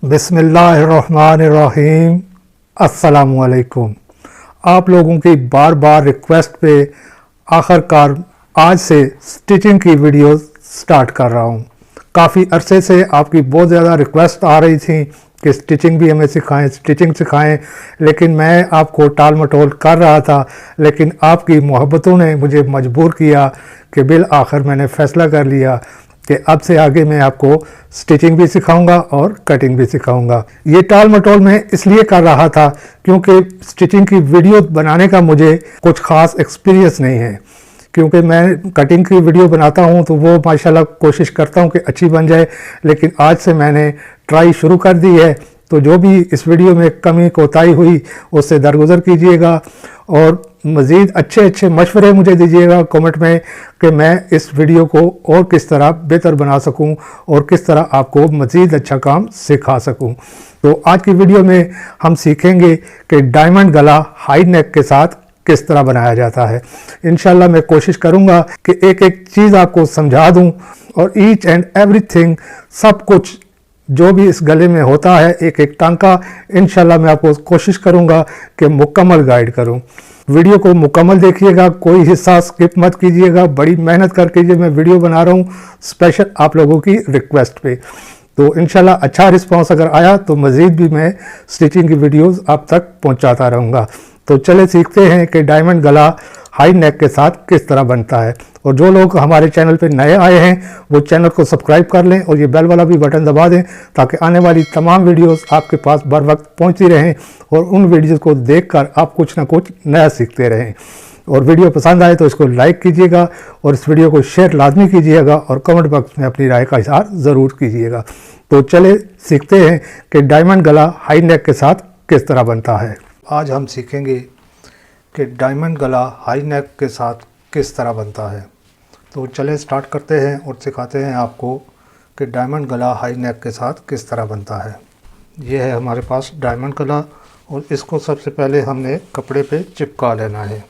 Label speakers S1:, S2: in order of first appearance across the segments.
S1: बिस्मिल्लाहिर्रहमानिर्रहीम। अस्सलामुअलैकुम। आप लोगों की बार बार रिक्वेस्ट पे आखिरकार आज से स्टिचिंग की वीडियो स्टार्ट कर रहा हूँ। काफ़ी अरसे से आपकी बहुत ज़्यादा रिक्वेस्ट आ रही थी कि स्टिचिंग भी हमें स्टिचिंग सिखाएं, लेकिन मैं आपको टाल मटोल कर रहा था। लेकिन आपकी मोहब्बतों ने मुझे मजबूर किया कि बिल आखिर मैंने फ़ैसला कर लिया कि अब से आगे मैं आपको स्टिचिंग भी सिखाऊंगा और कटिंग भी सिखाऊंगा। ये टाल मटोल मैं इसलिए कर रहा था क्योंकि स्टिचिंग की वीडियो बनाने का मुझे कुछ ख़ास एक्सपीरियंस नहीं है। क्योंकि मैं कटिंग की वीडियो बनाता हूं तो वो माशाल्लाह कोशिश करता हूं कि अच्छी बन जाए, लेकिन आज से मैंने ट्राई शुरू कर दी है। तो जो भी इस वीडियो में कमी कोताही हुई उससे दरगुजर कीजिएगा और मज़ीद अच्छे अच्छे मशवरे मुझे दीजिएगा कमेंट में कि मैं इस वीडियो को और किस तरह बेहतर बना सकूं और किस तरह आपको मज़ीद अच्छा काम सिखा सकूं। तो आज की वीडियो में हम सीखेंगे कि डायमंड गला हाई नेक के साथ किस तरह बनाया जाता है। इंशाल्लाह मैं कोशिश करूंगा कि एक एक चीज़ आपको समझा दूं और ईच एंड एवरीथिंग सब कुछ जो भी इस गले में होता है एक एक टांका इंशाल्लाह मैं आपको कोशिश करूंगा कि मुकम्मल गाइड करूं। वीडियो को मुकम्मल देखिएगा, कोई हिस्सा स्किप मत कीजिएगा। बड़ी मेहनत करके ये मैं वीडियो बना रहा हूं स्पेशल आप लोगों की रिक्वेस्ट पे। तो इंशाल्लाह अच्छा रिस्पांस अगर आया तो मज़ीद भी मैं स्टिचिंग की वीडियोस आप तक पहुंचाता रहूँगा। तो चले सीखते हैं कि डायमंड गला हाई नेक के साथ किस तरह बनता है। और जो लोग हमारे चैनल पे नए आए हैं वो चैनल को सब्सक्राइब कर लें और ये बेल वाला भी बटन दबा दें ताकि आने वाली तमाम वीडियोस आपके पास बर वक्त पहुँचती रहें और उन वीडियोस को देखकर आप कुछ ना कुछ नया सीखते रहें। और वीडियो पसंद आए तो इसको लाइक कीजिएगा और इस वीडियो को शेयर लाजमी कीजिएगा और कमेंट बॉक्स में अपनी राय का इज़हार ज़रूर कीजिएगा। तो चले सीखते हैं कि डायमंड गला हाई नेक के साथ किस तरह बनता है। आज हम सीखेंगे कि डायमंड गला हाई नेक के साथ किस तरह बनता है। तो चलें स्टार्ट करते हैं और सिखाते हैं आपको कि डायमंड गला हाई नेक के साथ किस तरह बनता है। ये है हमारे पास डायमंड गला और इसको सबसे पहले हमने कपड़े पे चिपका लेना है।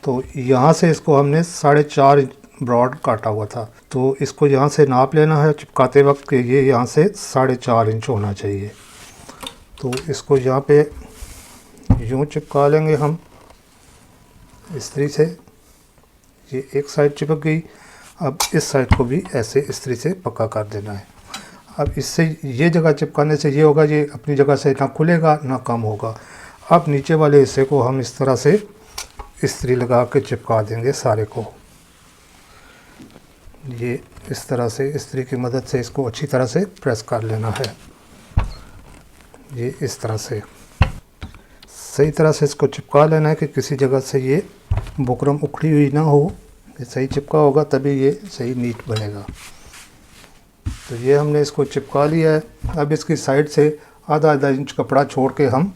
S1: तो यहाँ से इसको हमने 4.5 इंच ब्रॉड काटा हुआ था, तो इसको यहाँ से नाप लेना है चिपकाते वक्त कि ये यहाँ से 4.5 इंच होना चाहिए। तो इसको यहाँ पे यूँ चिपका लेंगे हम इस्त्री से। ये एक साइड चिपक गई, अब इस साइड को भी ऐसे इस्त्री से पक्का कर देना है। अब इससे ये जगह चिपकाने से ये होगा, ये अपनी जगह से ना खुलेगा ना कम होगा। अब नीचे वाले हिस्से को हम इस तरह से इस्त्री लगा के चिपका देंगे सारे को। ये इस तरह से इस्त्री की मदद से इसको अच्छी तरह से प्रेस कर लेना है। ये इस तरह से सही तरह से इसको चिपका लेना है कि किसी जगह से ये बुकरम उखड़ी हुई ना हो। ये सही चिपका होगा तभी ये सही नीट बनेगा। तो ये हमने इसको चिपका लिया है। अब इसकी साइड से आधा इंच कपड़ा छोड़ के हम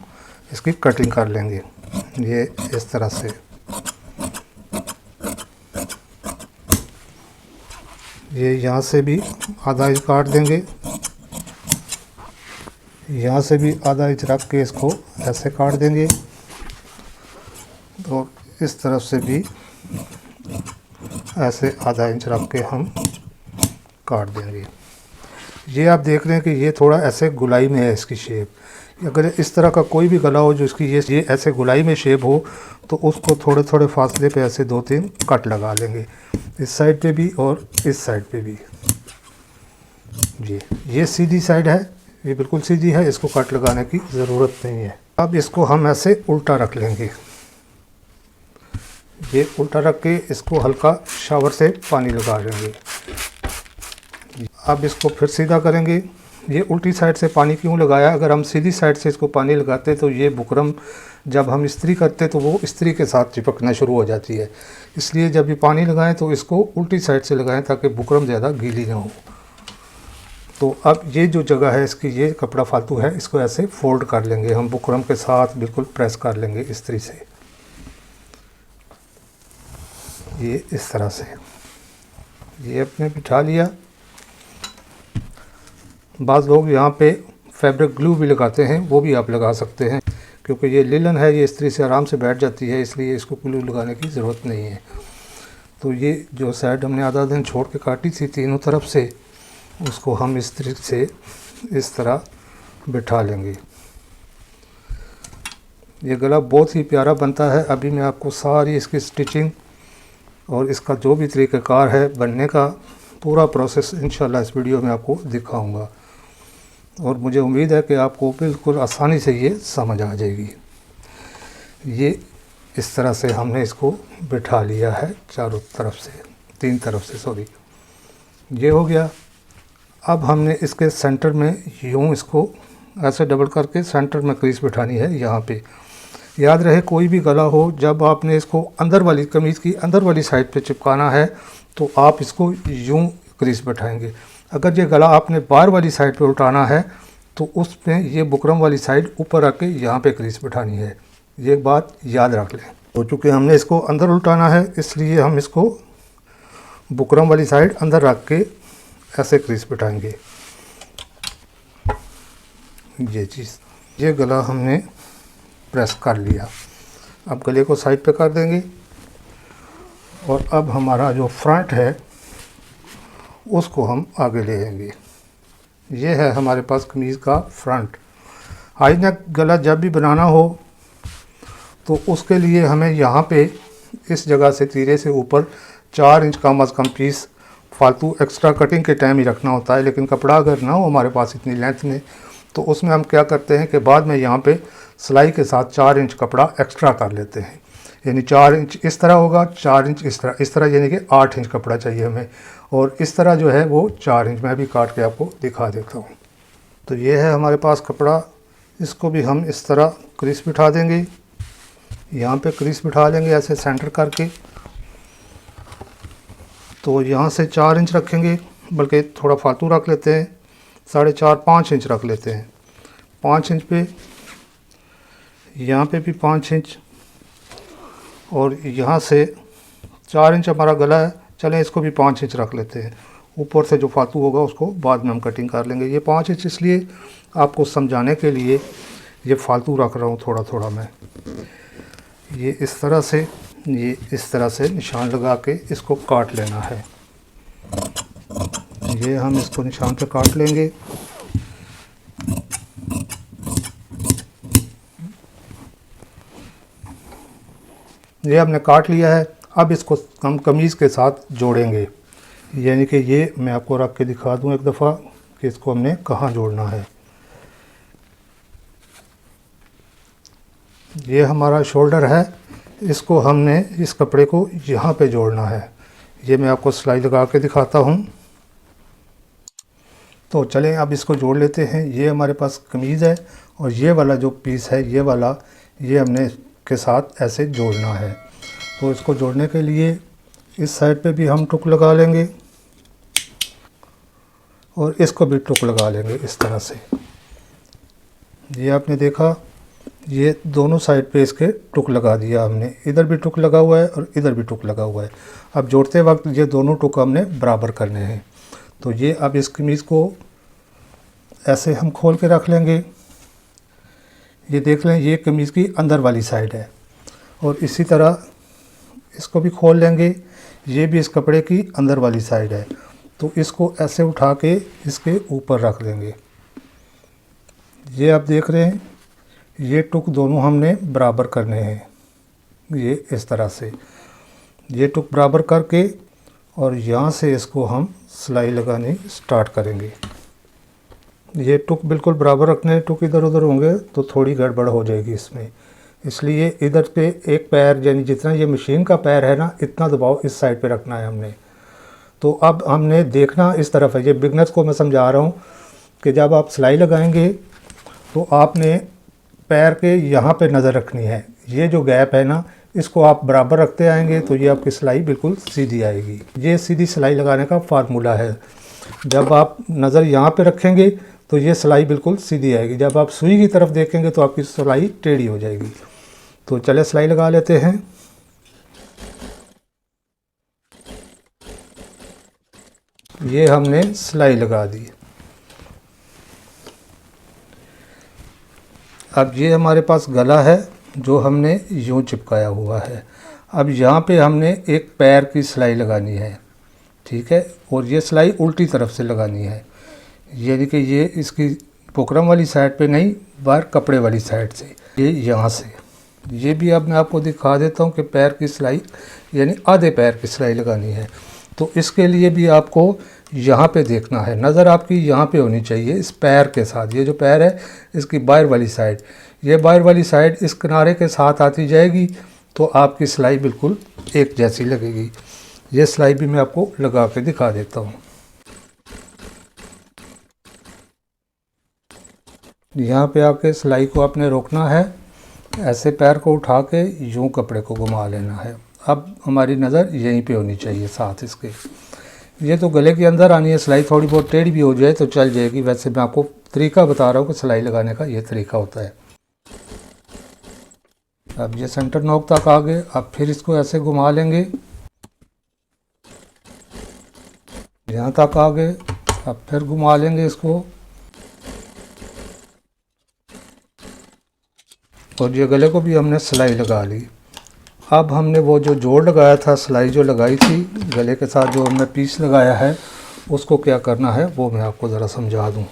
S1: इसकी कटिंग कर लेंगे। ये इस तरह से ये यहाँ से भी आधा इंच काट देंगे, यहाँ से भी आधा इंच रख के इसको ऐसे काट देंगे और इस तरफ से भी ऐसे आधा इंच रख के हम काट देंगे। ये आप देख रहे हैं कि ये थोड़ा ऐसे गुलाई में है इसकी शेप। अगर इस तरह का कोई भी गला हो जो इसकी ये ऐसे गुलाई में शेप हो तो उसको थोड़े थोड़े फासले पे ऐसे 2-3 कट लगा लेंगे, इस साइड पे भी और इस साइड पे भी। ये सीधी साइड है, ये बिल्कुल सीधी है, इसको कट लगाने की ज़रूरत नहीं है। अब इसको हम ऐसे उल्टा रख लेंगे। ये उल्टा रख के इसको हल्का शावर से पानी लगा लेंगे। अब इसको फिर सीधा करेंगे। ये उल्टी साइड से पानी क्यों लगाया, अगर हम सीधी साइड से इसको पानी लगाते तो ये बुकरम जब हम इस्त्री करते तो वो इस्त्री के साथ चिपकना शुरू हो जाती है। इसलिए जब भी पानी लगाएं तो इसको उल्टी साइड से लगाएं ताकि बुकरम ज़्यादा गीली ना हो। तो अब ये जो जगह है इसकी, ये कपड़ा फालतू है, इसको ऐसे फोल्ड कर लेंगे हम बुकरम के साथ, बिल्कुल प्रेस कर लेंगे इस्त्री से। ये इस तरह से ये अपने बिठा लिया। बाज़ लोग यहाँ पे फैब्रिक ग्लू भी लगाते हैं, वो भी आप लगा सकते हैं क्योंकि ये लिलन है, ये इस्त्री से आराम से बैठ जाती है, इसलिए इसको ग्लू लगाने की ज़रूरत नहीं है। तो ये जो साइड हमने आधा दिन छोड़ के काटी थी तीनों तरफ से, उसको हम इस्त्री से इस तरह बिठा लेंगे। ये गला बहुत ही प्यारा बनता है। अभी मैं आपको सारी इसकी स्टिचिंग और इसका जो भी तरीक़ाकार है बनने का पूरा प्रोसेस इंशाल्लाह इस वीडियो में आपको दिखाऊंगा, और मुझे उम्मीद है कि आपको बिल्कुल आसानी से ये समझ आ जाएगी। ये इस तरह से हमने इसको बिठा लिया है चारों तरफ से, 3 तरफ से, सॉरी, ये हो गया। अब हमने इसके सेंटर में यूँ इसको ऐसे डबल करके सेंटर में क्रीज बिठानी है। यहाँ पे याद रहे, कोई भी गला हो, जब आपने इसको अंदर वाली कमीज़ की अंदर वाली साइड पे चिपकाना है तो आप इसको यूँ क्रीज बिठाएंगे। अगर ये गला आपने बाहर वाली साइड पे उल्टाना है तो उसमें ये बुकरम वाली साइड ऊपर रख के यहाँ पे क्रीज बिठानी है। ये बात याद रख लें। तो चूँकि हमने इसको अंदर उल्टाना है इसलिए हम इसको बुकरम वाली साइड अंदर रख के ऐसे क्रीज बिठाएंगे। ये चीज़, ये गला हमने प्रेस कर लिया। अब गले को साइड पे कर देंगे, और अब हमारा जो फ्रंट है उसको हम आगे ले आएंगे। ये है हमारे पास कमीज़ का फ्रंट। हाई नेक गला जब भी बनाना हो तो उसके लिए हमें यहाँ पे इस जगह से तीरे से ऊपर 4 इंच कम अज़ कम पीस फालतू एक्स्ट्रा कटिंग के टाइम ही रखना होता है। लेकिन कपड़ा अगर ना हो हमारे पास इतनी लेंथ में, तो उसमें हम क्या करते हैं कि बाद में यहाँ पे सिलाई के साथ 4 इंच कपड़ा एक्स्ट्रा कर लेते हैं। यानी 4 इंच इस तरह होगा, 4 इंच इस तरह यानी कि 8 इंच कपड़ा चाहिए हमें, और इस तरह जो है वो 4 इंच। मैं भी काट के आपको दिखा देता हूँ। तो ये है हमारे पास कपड़ा, इसको भी हम इस तरह क्रीज बिठा देंगे। यहाँ पे क्रीज बिठा लेंगे ऐसे सेंटर करके। तो यहाँ से 4 इंच रखेंगे, बल्कि थोड़ा फालतू रख लेते हैं, 4.5-5 इंच रख लेते हैं। 5 इंच पे, यहाँ पे भी 5 इंच, और यहाँ से 4 इंच हमारा गला है। चलें इसको भी 5 इंच रख लेते हैं। ऊपर से जो फालतू होगा उसको बाद में हम कटिंग कर लेंगे। ये 5 इंच इसलिए आपको समझाने के लिए ये फालतू रख रहा हूँ थोड़ा थोड़ा मैं। ये इस तरह से निशान लगा के इसको काट लेना है। ये हम इसको निशान पे काट लेंगे। ये हमने काट लिया है। अब इसको हम कमीज़ के साथ जोड़ेंगे। यानी कि ये मैं आपको रख के दिखा दूं एक दफ़ा कि इसको हमने कहाँ जोड़ना है। ये हमारा शोल्डर है, इसको हमने इस कपड़े को यहाँ पे जोड़ना है। ये मैं आपको सिलाई लगा के दिखाता हूँ। तो चलें अब इसको जोड़ लेते हैं। ये हमारे पास कमीज़ है, और ये वाला जो पीस है ये वाला, ये हमने के साथ ऐसे जोड़ना है। तो इसको जोड़ने के लिए इस साइड पे भी हम टुक लगा लेंगे, और इसको भी टुक लगा लेंगे इस तरह से। ये आपने देखा, ये दोनों साइड पे इसके टुक लगा दिया हमने। इधर भी टुक लगा हुआ है और इधर भी टुक लगा हुआ है। अब जोड़ते वक्त ये दोनों टुक हमने बराबर करने हैं। तो ये अब इस कमीज़ को ऐसे हम खोल के रख लेंगे। ये देख लें, ये कमीज़ की अंदर वाली साइड है, और इसी तरह इसको भी खोल लेंगे। ये भी इस कपड़े की अंदर वाली साइड है। तो इसको ऐसे उठा के इसके ऊपर रख देंगे। ये आप देख रहे हैं, ये टुक दोनों हमने बराबर करने हैं। ये इस तरह से ये टुक बराबर करके, और यहाँ से इसको हम सिलाई लगानी स्टार्ट करेंगे। ये टुक बिल्कुल बराबर रखने हैं। टुक इधर उधर होंगे तो थोड़ी गड़बड़ हो जाएगी इसमें, इसलिए इधर पे एक पैर, यानी जितना ये मशीन का पैर है ना, इतना दबाव इस साइड पे रखना है हमने। तो अब हमने देखना इस तरफ है। ये बिगनर्स को मैं समझा रहा हूँ कि जब आप सिलाई लगाएंगे तो आपने पैर के यहाँ पे नज़र रखनी है। ये जो गैप है ना, इसको आप बराबर रखते आएंगे तो ये आपकी सिलाई बिल्कुल सीधी आएगी। ये सीधी सिलाई लगाने का फार्मूला है। जब आप नज़र यहाँ पे रखेंगे तो ये सिलाई बिल्कुल सीधी आएगी। जब आप सुई की तरफ देखेंगे तो आपकी सिलाई टेढ़ी हो जाएगी। तो चले सिलाई लगा लेते हैं। ये हमने सिलाई लगा दी। अब ये हमारे पास गला है जो हमने यूँ चिपकाया हुआ है। अब यहाँ पे हमने एक पैर की सिलाई लगानी है, ठीक है, और ये सिलाई उल्टी तरफ से लगानी है। यानी कि ये इसकी बुकरम वाली साइड पे नहीं, बाहर कपड़े वाली साइड से, ये यहाँ से। ये भी अब मैं आपको दिखा देता हूँ कि पैर की सिलाई यानी आधे पैर की सिलाई लगानी है। तो इसके लिए भी आपको यहाँ पे देखना है, नज़र आपकी यहाँ पे होनी चाहिए इस पैर के साथ। ये जो पैर है इसकी बाहर वाली साइड, ये बाहर वाली साइड इस किनारे के साथ आती जाएगी तो आपकी सिलाई बिल्कुल एक जैसी लगेगी। ये सिलाई भी मैं आपको लगा के दिखा देता हूँ। यहाँ पे आके सिलाई को आपने रोकना है, ऐसे पैर को उठा के यूँ कपड़े को घुमा लेना है। अब हमारी नज़र यहीं पे होनी चाहिए साथ इसके। ये तो गले के अंदर आनी है सिलाई, थोड़ी बहुत टेढ़ी भी हो जाए तो चल जाएगी। वैसे मैं आपको तरीका बता रहा हूँ कि सिलाई लगाने का ये तरीका होता है। अब ये सेंटर नोक तक आ गए, अब फिर इसको ऐसे घुमा लेंगे, यहाँ तक आ गए, अब फिर घुमा लेंगे इसको, और ये गले को भी हमने सिलाई लगा ली। अब हमने वो जो जोड़ लगाया था, सिलाई जो लगाई थी गले के साथ, जो हमने पीस लगाया है, उसको क्या करना है वो मैं आपको ज़रा समझा दूँ।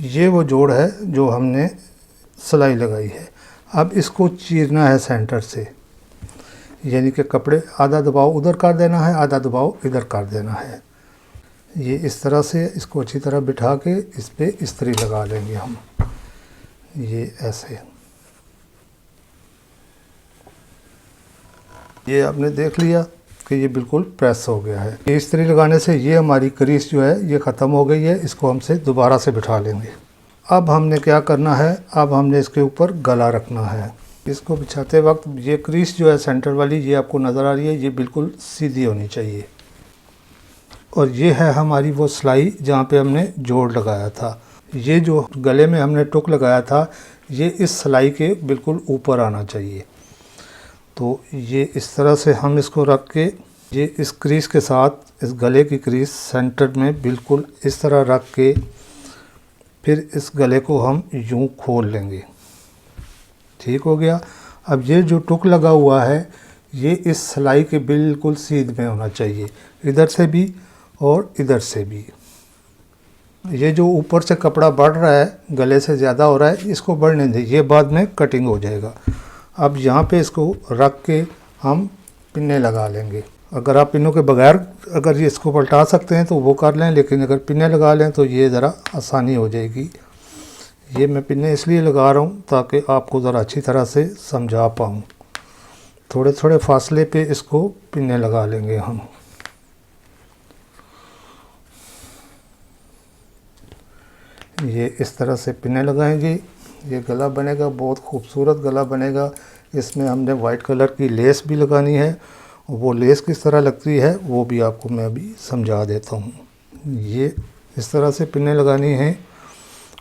S1: ये वो जोड़ है जो हमने सिलाई लगाई है। अब इसको चीरना है सेंटर से, यानी कि कपड़े आधा दबाव उधर कर देना है, आधा दबाव इधर कर देना है। ये इस तरह से इसको अच्छी तरह बिठा के इस पर इस्त्री लगा लेंगे हम, ये ऐसे। ये आपने देख लिया कि ये बिल्कुल प्रेस हो गया है। ये इस्त्री लगाने से ये हमारी क्रीज जो है ये ख़त्म हो गई है। इसको हमसे दोबारा से बिठा लेंगे। अब हमने क्या करना है, अब हमने इसके ऊपर गला रखना है। इसको बिछाते वक्त ये क्रीज जो है सेंटर वाली, ये आपको नज़र आ रही है, ये बिल्कुल सीधी होनी चाहिए। और ये है हमारी वो सिलाई जहाँ पे हमने जोड़ लगाया था। ये जो गले में हमने टुक लगाया था ये इस सिलाई के बिल्कुल ऊपर आना चाहिए। तो ये इस तरह से हम इसको रख के, ये इस क्रीज के साथ इस गले की क्रीज सेंटर में बिल्कुल इस तरह रख के, फिर इस गले को हम यूं खोल लेंगे। ठीक हो गया। अब ये जो टुक लगा हुआ है ये इस सिलाई के बिल्कुल सीध में होना चाहिए, इधर से भी और इधर से भी। ये जो ऊपर से कपड़ा बढ़ रहा है, गले से ज़्यादा हो रहा है, इसको बढ़ने दें, ये बाद में कटिंग हो जाएगा। अब यहाँ पे इसको रख के हम पिन्ने लगा लेंगे। अगर आप पिनों के बगैर अगर ये इसको पलटा सकते हैं तो वो कर लें, लेकिन अगर पिन्ने लगा लें तो ये ज़रा आसानी हो जाएगी। ये मैं पिन्ने इसलिए लगा रहा हूँ ताकि आपको ज़रा अच्छी तरह से समझा पाऊँ। थोड़े थोड़े फासले पे इसको पिन्ने लगा लेंगे हम। ये इस तरह से पिन्ने लगाएंगे, ये गला बनेगा, बहुत खूबसूरत गला बनेगा। इसमें हमने वाइट कलर की लेस भी लगानी है, वो लेस किस तरह लगती है वो भी आपको मैं अभी समझा देता हूँ। ये इस तरह से पिन्ने लगानी है,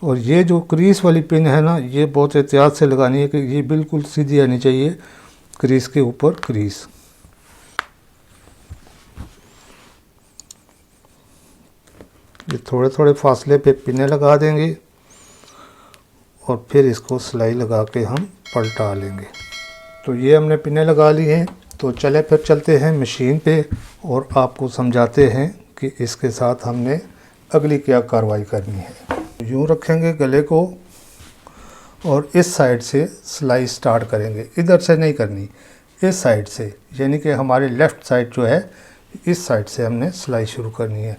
S1: और ये जो क्रीज वाली पिन है ना, ये बहुत एहतियात से लगानी है कि ये बिल्कुल सीधी आनी चाहिए क्रीज के ऊपर क्रीज। ये थोड़े थोड़े फासले पे पिन्ने लगा देंगे और फिर इसको सिलाई लगा के हम पलटा लेंगे। तो ये हमने पिन्ने लगा ली हैं। तो चले फिर चलते हैं मशीन पे और आपको समझाते हैं कि इसके साथ हमने अगली क्या कार्रवाई करनी है। यूँ रखेंगे गले को और इस साइड से सिलाई स्टार्ट करेंगे, इधर से नहीं करनी, इस साइड से, यानी कि हमारे लेफ़्ट साइड जो है इस साइड से हमने सिलाई शुरू करनी है।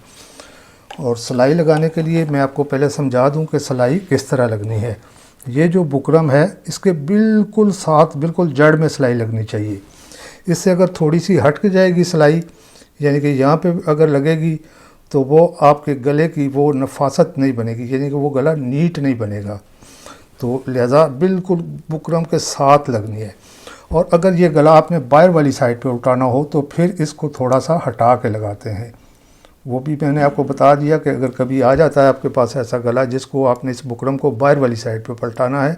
S1: और सिलाई लगाने के लिए मैं आपको पहले समझा दूं कि सिलाई किस तरह लगनी है। ये जो बुकरम है इसके बिल्कुल साथ, बिल्कुल जड़ में सिलाई लगनी चाहिए। इससे अगर थोड़ी सी हट के जाएगी सिलाई, यानी कि यहाँ पे अगर लगेगी तो वो आपके गले की वो नफासत नहीं बनेगी, यानी कि वो गला नीट नहीं बनेगा। तो लिहाजा बिल्कुल बुकरम के साथ लगनी है। और अगर ये गला आपने बाहर वाली साइड पे उठाना हो तो फिर इसको थोड़ा सा हटा के लगाते हैं। वो भी मैंने आपको बता दिया कि अगर कभी आ जाता है आपके पास ऐसा गला जिसको आपने इस बुकरम को बाहर वाली साइड पे पलटाना है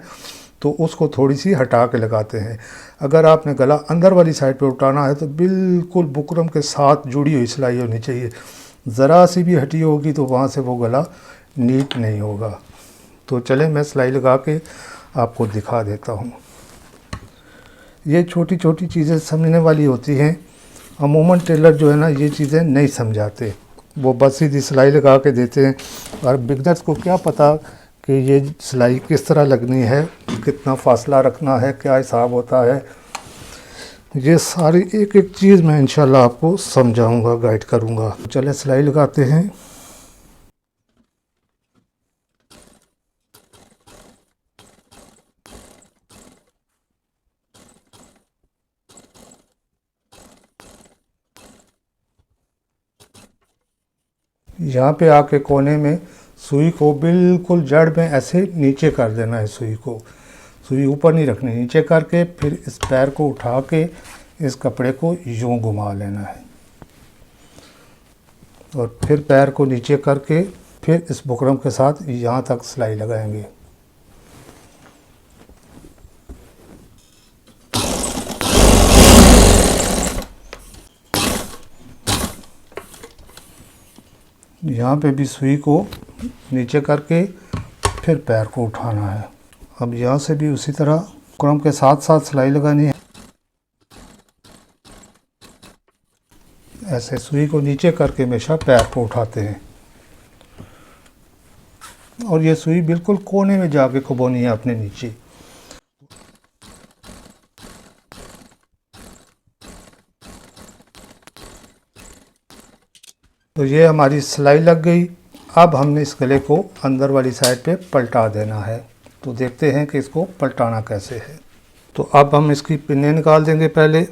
S1: तो उसको थोड़ी सी हटा के लगाते हैं। अगर आपने गला अंदर वाली साइड पे उठाना है तो बिल्कुल बुकरम के साथ जुड़ी हुई सिलाई होनी चाहिए। ज़रा सी भी हटी होगी तो वहाँ से वो गला नीट नहीं होगा। तो चलें मैं सिलाई लगा के आपको दिखा देता हूँ। ये छोटी छोटी चीज़ें समझने वाली होती हैं। अमूमन टेलर जो है ना ये चीज़ें नहीं समझाते, वो बस सीधी सिलाई लगा के देते हैं। और बिगनर्स को क्या पता कि ये सिलाई किस तरह लगनी है, कितना फासला रखना है, क्या हिसाब होता है, ये सारी एक एक चीज़ मैं इंशाल्लाह आपको समझाऊंगा, गाइड करूंगा। चले सिलाई लगाते हैं। यहाँ पे आके कोने में सुई को बिल्कुल जड़ में ऐसे नीचे कर देना है। सुई ऊपर नहीं रखनी, नीचे करके फिर इस पैर को उठा के इस कपड़े को यूं घुमा लेना है और फिर पैर को नीचे करके फिर इस बुकरम के साथ यहाँ तक सिलाई लगाएंगे। यहाँ पे भी सुई को नीचे करके फिर पैर को उठाना है। अब यहाँ से भी उसी तरह बुकरम के साथ साथ सिलाई लगानी है। ऐसे सुई को नीचे करके हमेशा पैर को उठाते हैं और ये सुई बिल्कुल कोने में जाके खुबोनी है अपने नीचे। तो ये हमारी सिलाई लग गई। अब हमने इस गले को अंदर वाली साइड पे पलटा देना है। तो देखते हैं कि इसको पलटाना कैसे है। तो अब हम इसकी पिनें निकाल देंगे। पहले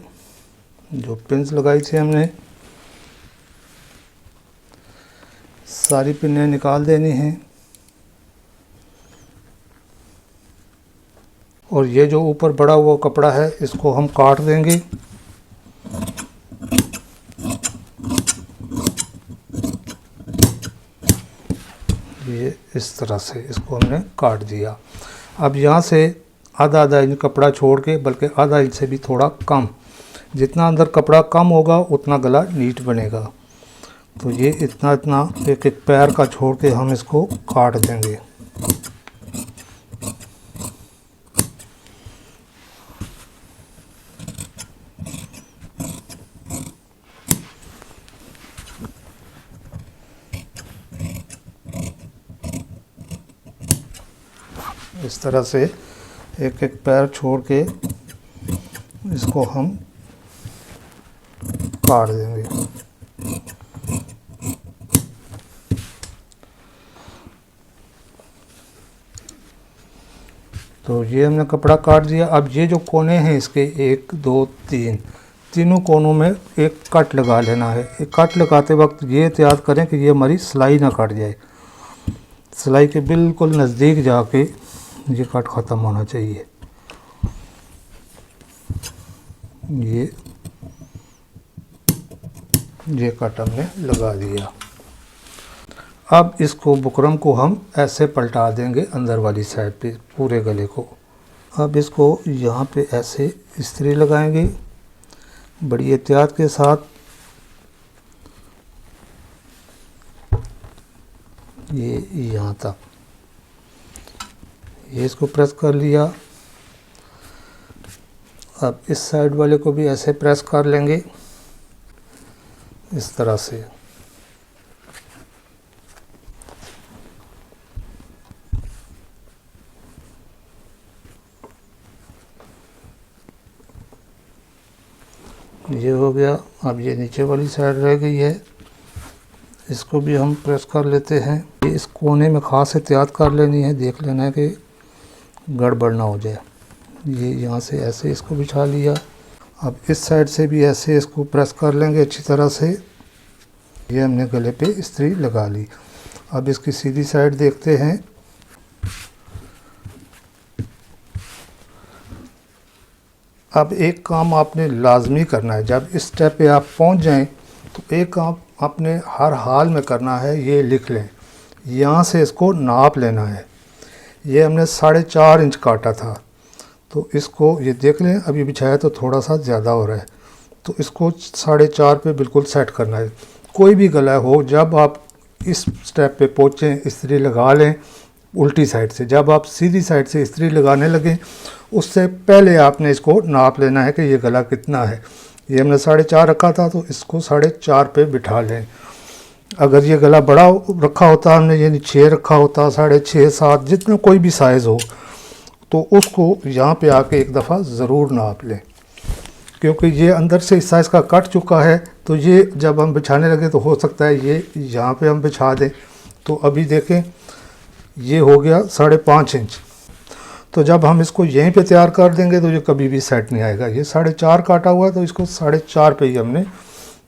S1: जो पिन्स लगाई थी हमने, सारी पिनें निकाल देनी हैं। और ये जो ऊपर बड़ा हुआ कपड़ा है इसको हम काट देंगे। ये इस तरह से इसको हमने काट दिया। अब यहाँ से आधा आधा इंच कपड़ा छोड़ के, बल्कि आधा इंच से भी थोड़ा कम, जितना अंदर कपड़ा कम होगा उतना गला नीट बनेगा। तो ये इतना इतना एक एक पैर का छोड़ के हम इसको काट देंगे। इस तरह से एक एक पैर छोड़ के इसको हम काट देंगे। तो ये हमने कपड़ा काट दिया। अब ये जो कोने हैं इसके 1 2 3, तीनों कोनों में एक कट लगा लेना है। एक कट लगाते वक्त ये एहतियात करें कि ये हमारी सिलाई ना कट जाए। सिलाई के बिल्कुल नज़दीक जाके ये कट ख़त्म होना चाहिए। ये कट हमने लगा दिया। अब इसको बुकरम को हम ऐसे पलटा देंगे अंदर वाली साइड पे पूरे गले को। अब इसको यहाँ पे ऐसे इस्त्री लगाएंगे बड़ी एहतियात के साथ। ये यहाँ तक, ये इसको प्रेस कर लिया। अब इस साइड वाले को भी ऐसे प्रेस कर लेंगे इस तरह से। ये हो गया। अब ये नीचे वाली साइड रह गई है, इसको भी हम प्रेस कर लेते हैं। ये इस कोने में ख़ास एहतियात कर लेनी है, देख लेना है कि गड़बड़ ना हो जाए। ये यहाँ से ऐसे इसको बिछा लिया। अब इस साइड से भी ऐसे इसको प्रेस कर लेंगे अच्छी तरह से। ये हमने गले पे इस्त्री लगा ली। अब इसकी सीधी साइड देखते हैं। अब एक काम आपने लाजमी करना है, जब इस स्टेप पे आप पहुंच जाएं तो एक काम आपने हर हाल में करना है, ये लिख लें। यहाँ से इसको नाप लेना है। ये हमने 4.5 इंच काटा था, तो इसको ये देख लें। अभी बिछाया तो थोड़ा सा ज़्यादा हो रहा है, तो इसको 4.5 पे बिल्कुल सेट करना है। कोई भी गला हो, जब आप इस स्टेप पे पहुँचें इस्त्री लगा लें उल्टी साइड से। जब आप सीधी साइड से इस्त्री लगाने लगें उससे पहले आपने इसको नाप लेना है कि ये गला कितना है। ये हमने 4.5 रखा था, तो इसको 4.5 पे बिठा लें। अगर ये गला बड़ा रखा होता हमने, यानी 6 रखा होता, 6.5 7, जितना कोई भी साइज़ हो, तो उसको यहाँ पे आके एक दफ़ा ज़रूर नाप लें, क्योंकि ये अंदर से इस साइज़ का कट चुका है। तो ये जब हम बिछाने लगे तो हो सकता है ये यहाँ पे हम बिछा दें। तो अभी देखें ये हो गया 5.5 इंच। तो जब हम इसको यहीं पे तैयार कर देंगे तो ये कभी भी सेट नहीं आएगा। ये 4.5 काटा हुआ है, तो इसको 4.5 पे ही हमने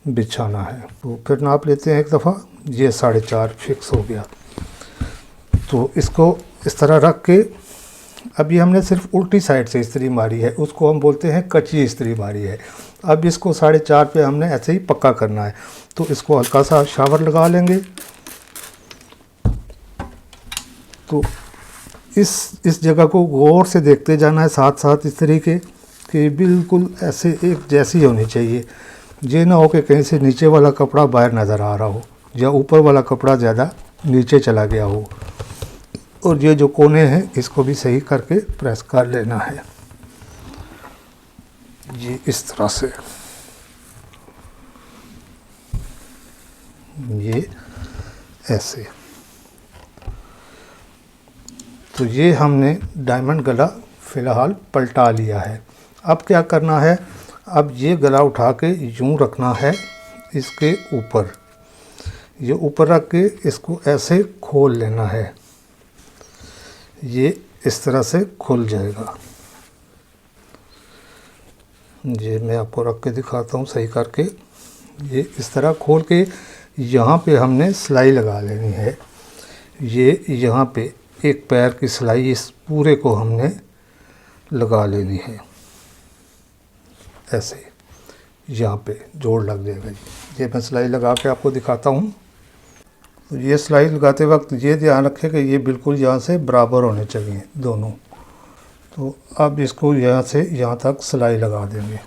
S1: बिछाना है। तो फिर नाप लेते हैं एक दफ़ा, ये 4.5 फिक्स हो गया। तो इसको इस तरह रख के अभी हमने सिर्फ उल्टी साइड से इस्त्री मारी है, उसको हम बोलते हैं कच्ची इस्त्री मारी है। अब इसको 4.5 पे हमने ऐसे ही पक्का करना है। तो इसको हल्का सा शावर लगा लेंगे। तो इस जगह को गौर से देखते जाना है साथ साथ इस तरीके कि बिल्कुल ऐसे एक जैसी होनी चाहिए। ये ना हो कि कहीं से नीचे वाला कपड़ा बाहर नज़र आ रहा हो या ऊपर वाला कपड़ा ज़्यादा नीचे चला गया हो। और ये जो कोने हैं इसको भी सही करके प्रेस कर लेना है, ये इस तरह से। ये ऐसे। तो ये हमने डायमंड गला फ़िलहाल पलटा लिया है। अब क्या करना है, अब ये गला उठा के यूँ रखना है इसके ऊपर। ये ऊपर रख के इसको ऐसे खोल लेना है। ये इस तरह से खुल जाएगा। ये मैं आपको रख के दिखाता हूँ सही करके। ये इस तरह खोल के यहाँ पे हमने सिलाई लगा लेनी है। ये यहाँ पे एक पैर की सिलाई इस पूरे को हमने लगा लेनी है, ऐसे यहाँ पे जोड़ लग जाएगा। ये मैं सिलाई लगा के आपको दिखाता हूँ। तो ये सिलाई लगाते वक्त ये ध्यान रखें कि ये बिल्कुल यहाँ से बराबर होने चाहिए दोनों। तो अब इसको यहाँ से यहाँ तक सिलाई लगा देंगे।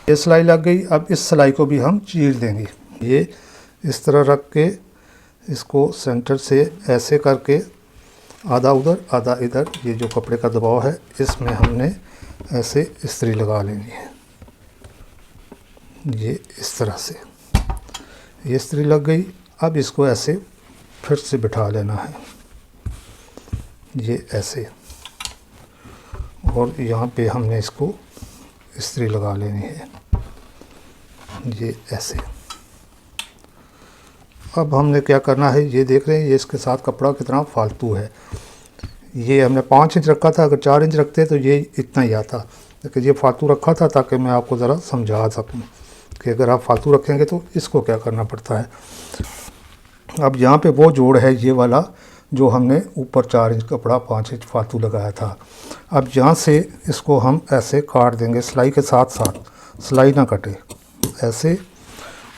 S1: ये सिलाई लग गई। अब इस सिलाई को भी हम चीर देंगे। ये इस तरह रख के इसको सेंटर से ऐसे करके आधा उधर आधा इधर, ये जो कपड़े का दबाव है इसमें हमने ऐसे इस्त्री लगा लेनी है। ये इस तरह से ये इस्त्री लग गई। अब इसको ऐसे फिर से बिठा लेना है, ये ऐसे। और यहाँ पे हमने इसको इस्त्री लगा लेनी है, ये ऐसे। अब हमने क्या करना है, ये देख रहे हैं ये इसके साथ कपड़ा कितना फालतू है। ये हमने 5 इंच रखा था, अगर 4 इंच रखते तो ये इतना ही आता, लेकिन ये फालतू रखा था ताकि मैं आपको ज़रा समझा सकूं कि अगर आप फालतू रखेंगे तो इसको क्या करना पड़ता है। अब यहाँ पे वो जोड़ है ये वाला जो हमने ऊपर 4 इंच कपड़ा 5 इंच फालतू लगाया था। अब यहाँ से इसको हम ऐसे काट देंगे सिलाई के साथ साथ, सिलाई ना कटे ऐसे।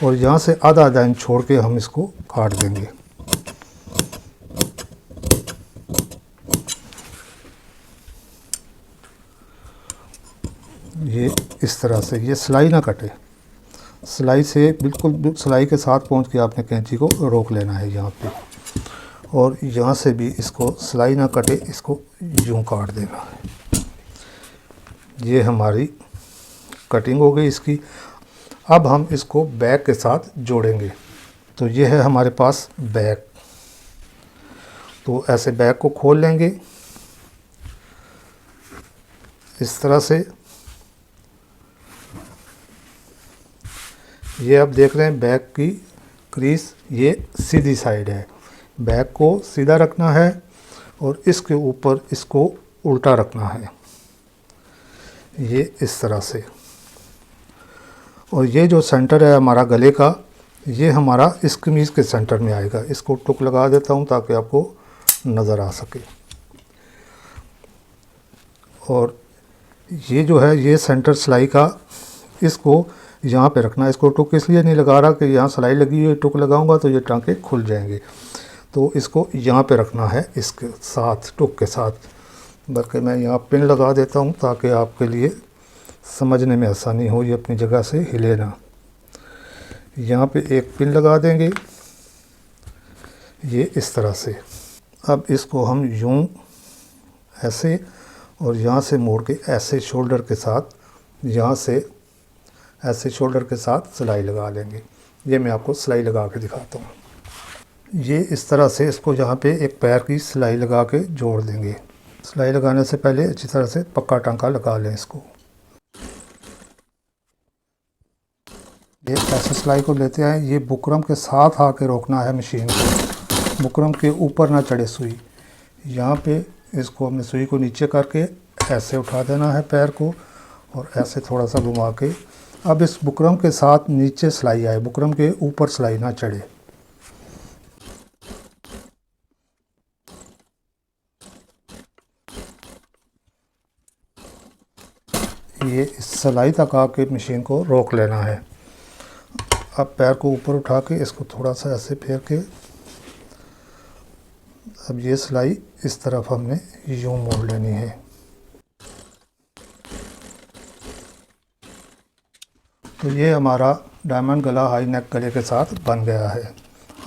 S1: और यहाँ से आधा आधा इंच छोड़ के हम इसको काट देंगे। ये इस तरह से, ये सिलाई ना कटे, सिलाई से बिल्कुल सिलाई के साथ पहुँच के आपने कैंची को रोक लेना है यहाँ पे। और यहाँ से भी इसको सिलाई ना कटे, इसको यूँ काट देना है। ये हमारी कटिंग हो गई इसकी। अब हम इसको बैक के साथ जोड़ेंगे। तो ये है हमारे पास बैक। तो ऐसे बैक को खोल लेंगे इस तरह से। ये आप देख रहे हैं बैक की क्रीज ये सीधी साइड है। बैक को सीधा रखना है और इसके ऊपर इसको उल्टा रखना है, ये इस तरह से। और ये जो सेंटर है हमारा गले का, ये हमारा इस कमीज़ के सेंटर में आएगा। इसको टुक लगा देता हूँ ताकि आपको नज़र आ सके। और ये जो है ये सेंटर सिलाई का, इसको यहाँ पे रखना है। इसको टुक इसलिए नहीं लगा रहा कि यहाँ सिलाई लगी हुई है, टुक लगाऊंगा तो ये टाँके खुल जाएंगे। तो इसको यहाँ पे रखना है इसके साथ, टुक के साथ। बल्कि मैं यहाँ पिन लगा देता हूँ ताकि आपके लिए समझने में आसानी हो, ये अपनी जगह से हिले ना। यहाँ पे एक पिन लगा देंगे ये इस तरह से। अब इसको हम यूँ ऐसे और यहाँ से मोड़ के ऐसे शोल्डर के साथ, यहाँ से ऐसे शोल्डर के साथ सिलाई लगा लेंगे। ये मैं आपको सिलाई लगा के दिखाता हूँ। ये इस तरह से इसको यहाँ पे एक पैर की सिलाई लगा के जोड़ देंगे। सिलाई लगाने से पहले अच्छी तरह से पक्का टांका लगा लें इसको। ये ऐसे सिलाई को लेते हैं, ये बुकरम के साथ आके रोकना है मशीन को, बुकरम के ऊपर ना चढ़े सुई। यहाँ पे इसको हमने सुई को नीचे करके ऐसे उठा देना है पैर को, और ऐसे थोड़ा सा घुमा के अब इस बुकरम के साथ नीचे सिलाई आए, बुकरम के ऊपर सिलाई ना चढ़े। ये इस सिलाई तक आके मशीन को रोक लेना है। अब पैर को ऊपर उठा के इसको थोड़ा सा ऐसे फेर के अब ये सिलाई इस तरफ हमने यूं मोड़ लेनी है। तो ये हमारा डायमंड गला हाई नेक गले के साथ बन गया है।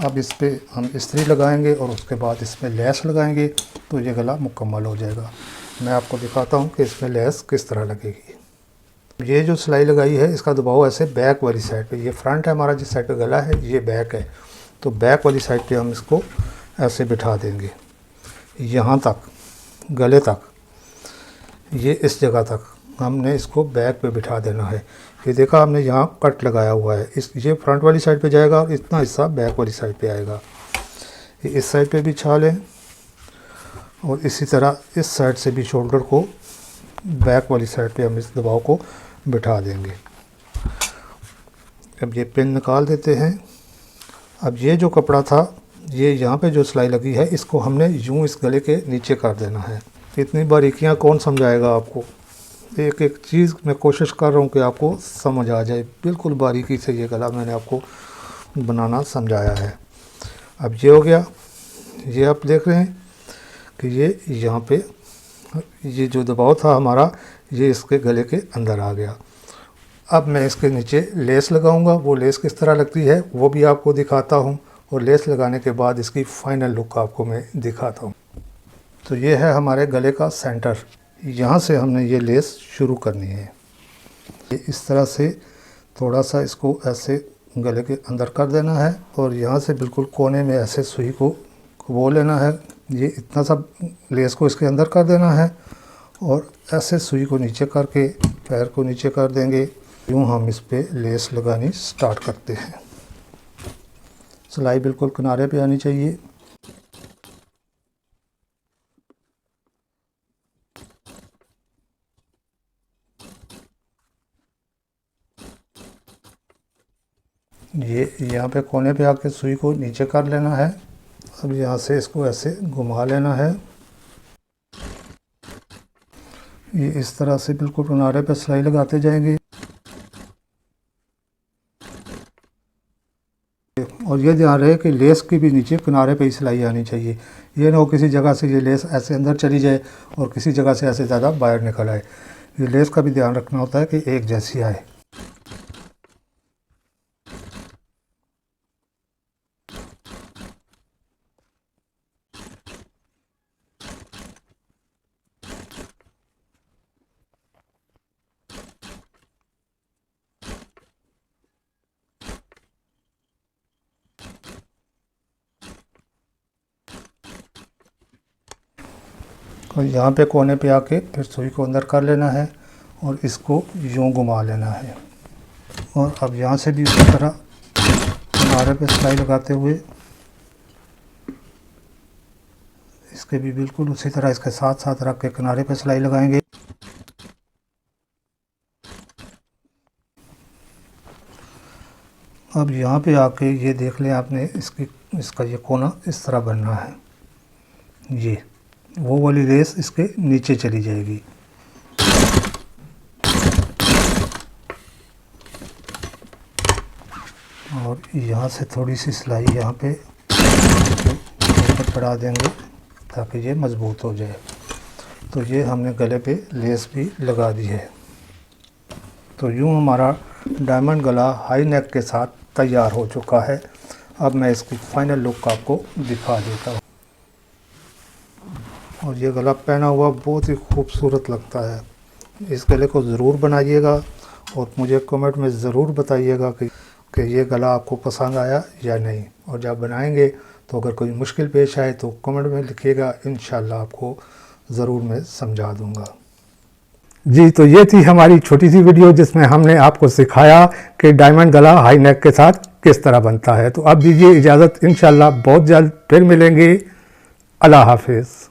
S1: अब इस पे हम इस्त्री लगाएंगे और उसके बाद इसमें लेस लगाएंगे तो ये गला मुकम्मल हो जाएगा। मैं आपको दिखाता हूँ कि इसमें लेस किस तरह लगेगी। ये जो सिलाई लगाई है इसका दबाव ऐसे बैक वाली साइड पे, ये फ्रंट है हमारा जिस साइड पे गला है, ये बैक है, तो बैक वाली साइड पे हम इसको ऐसे बिठा देंगे यहाँ तक, गले तक, ये इस जगह तक हमने इसको बैक पे बिठा देना है। ये देखा हमने यहाँ कट लगाया हुआ है, इस ये फ्रंट वाली साइड पे जाएगा और इतना हिस्सा बैक वाली साइड पे आएगा। ये इस साइड पे बिछा लें और इसी तरह इस साइड से भी शोल्डर को बैक वाली साइड पे हम इस दबाव को बिठा देंगे। अब ये पिन निकाल देते हैं। अब ये जो कपड़ा था, ये यहाँ पे जो सिलाई लगी है, इसको हमने यूं इस गले के नीचे कर देना है। इतनी बारीकियाँ कौन समझाएगा आपको, एक एक चीज़ मैं कोशिश कर रहा हूँ कि आपको समझ आ जाए। बिल्कुल बारीकी से ये गला मैंने आपको बनाना समझाया है। अब ये हो गया। ये आप देख रहे हैं कि ये यहाँ पे ये जो दबाव था हमारा, ये इसके गले के अंदर आ गया। अब मैं इसके नीचे लेस लगाऊंगा। वो लेस किस तरह लगती है वो भी आपको दिखाता हूँ, और लेस लगाने के बाद इसकी फ़ाइनल लुक आपको मैं दिखाता हूँ। तो ये है हमारे गले का सेंटर। यहाँ से हमने ये लेस शुरू करनी है। ये इस तरह से थोड़ा सा इसको ऐसे गले के अंदर कर देना है, और यहाँ से बिल्कुल कोने में ऐसे सुई को वो लेना है। ये इतना सा लेस को इसके अंदर कर देना है, और ऐसे सुई को नीचे करके पैर को नीचे कर देंगे। यूँ हम इस पे लेस लगानी स्टार्ट करते हैं। सिलाई बिल्कुल किनारे पे आनी चाहिए। ये यहाँ पे कोने पे आके सुई को नीचे कर लेना है। अब यहाँ से इसको ऐसे घुमा लेना है। ये इस तरह से बिल्कुल किनारे पे सिलाई लगाते जाएंगे, और ये ध्यान रहे कि लेस की भी नीचे किनारे पे ही सिलाई आनी चाहिए। ये ना हो किसी जगह से ये लेस ऐसे अंदर चली जाए और किसी जगह से ऐसे ज़्यादा बाहर निकल आए। ये लेस का भी ध्यान रखना होता है कि एक जैसी आए। और यहाँ पे कोने पे आके फिर सुई को अंदर कर लेना है और इसको यूँ घुमा लेना है। और अब यहाँ से भी उसी तरह किनारे पे सिलाई लगाते हुए इसके भी बिल्कुल उसी तरह इसके साथ साथ रख के किनारे पे सिलाई लगाएंगे। अब यहाँ पे आके ये देख लें आपने, इसका ये कोना इस तरह बनना है। ये वो वाली लेस इसके नीचे चली जाएगी। और यहाँ से थोड़ी सी सिलाई यहाँ पे ऊपर चढ़ा देंगे ताकि ये मज़बूत हो जाए। तो ये हमने गले पे लेस भी लगा दी है। तो यूँ हमारा डायमंड गला हाई नेक के साथ तैयार हो चुका है। अब मैं इसकी फ़ाइनल लुक आपको दिखा देता हूँ। और ये गला पहना हुआ बहुत ही खूबसूरत लगता है। इस गले को ज़रूर बनाइएगा और मुझे कमेंट में ज़रूर बताइएगा कि ये गला आपको पसंद आया या नहीं। और जब बनाएंगे तो अगर कोई मुश्किल पेश आए तो कमेंट में लिखिएगा, इंशाल्लाह आपको ज़रूर मैं समझा दूंगा। जी, तो ये थी हमारी छोटी सी वीडियो जिसमें हमने आपको सिखाया कि डायमंड गला हाई नेक के साथ किस तरह बनता है। तो अब दीजिए इजाज़त, इंशाल्लाह बहुत जल्द फिर मिलेंगे। अल्लाह हाफिज़।